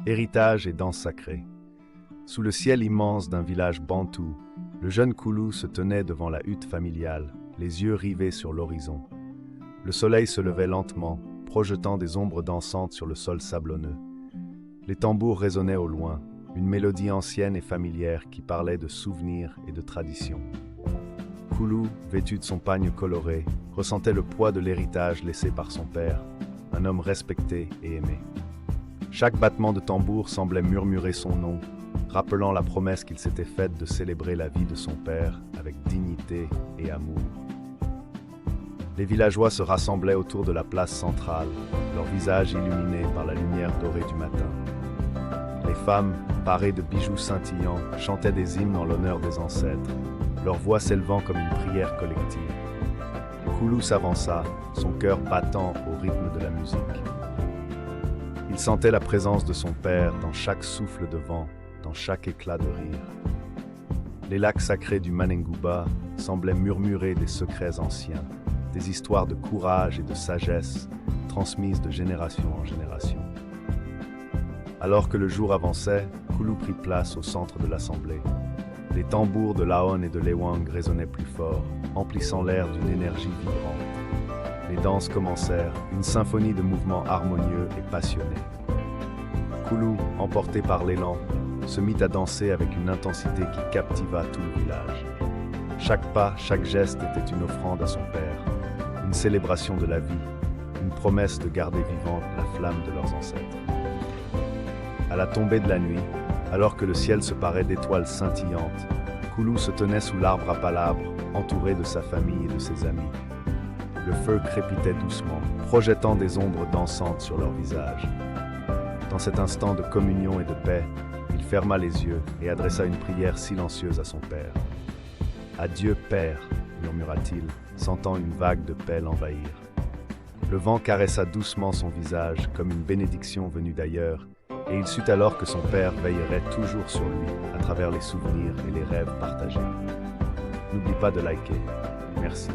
Héritage et danse sacrée. Sous le ciel immense d'un village bantou, le jeune Koulou se tenait devant la hutte familiale, les yeux rivés sur l'horizon. Le soleil se levait lentement, projetant des ombres dansantes sur le sol sablonneux. Les tambours résonnaient au loin, une mélodie ancienne et familière qui parlait de souvenirs et de traditions. Koulou, vêtu de son pagne coloré, ressentait le poids de l'héritage laissé par son père, un homme respecté et aimé. Chaque battement de tambour semblait murmurer son nom, rappelant la promesse qu'il s'était faite de célébrer la vie de son père avec dignité et amour. Les villageois se rassemblaient autour de la place centrale, leurs visages illuminés par la lumière dorée du matin. Les femmes, parées de bijoux scintillants, chantaient des hymnes en l'honneur des ancêtres, leur voix s'élevant comme une prière collective. Koulou s'avança, son cœur battant au rythme de la musique. Il sentait la présence de son père dans chaque souffle de vent, dans chaque éclat de rire. Les lacs sacrés du Manengouba semblaient murmurer des secrets anciens, des histoires de courage et de sagesse transmises de génération en génération. Alors que le jour avançait, Koulou prit place au centre de l'assemblée. Les tambours de Laon et de Lewang résonnaient plus fort, emplissant l'air d'une énergie vibrante. Les danses commencèrent, une symphonie de mouvements harmonieux et passionnés. Koulou, emporté par l'élan, se mit à danser avec une intensité qui captiva tout le village. Chaque pas, chaque geste était une offrande à son père, une célébration de la vie, une promesse de garder vivante la flamme de leurs ancêtres. À la tombée de la nuit, alors que le ciel se parait d'étoiles scintillantes, Koulou se tenait sous l'arbre à palabres, entouré de sa famille et de ses amis. Le feu crépitait doucement, projetant des ombres dansantes sur leurs visages. Dans cet instant de communion et de paix, il ferma les yeux et adressa une prière silencieuse à son père. « Adieu, Père » murmura-t-il, sentant une vague de paix l'envahir. Le vent caressa doucement son visage comme une bénédiction venue d'ailleurs, et il sut alors que son père veillerait toujours sur lui à travers les souvenirs et les rêves partagés. N'oublie pas de liker. Merci.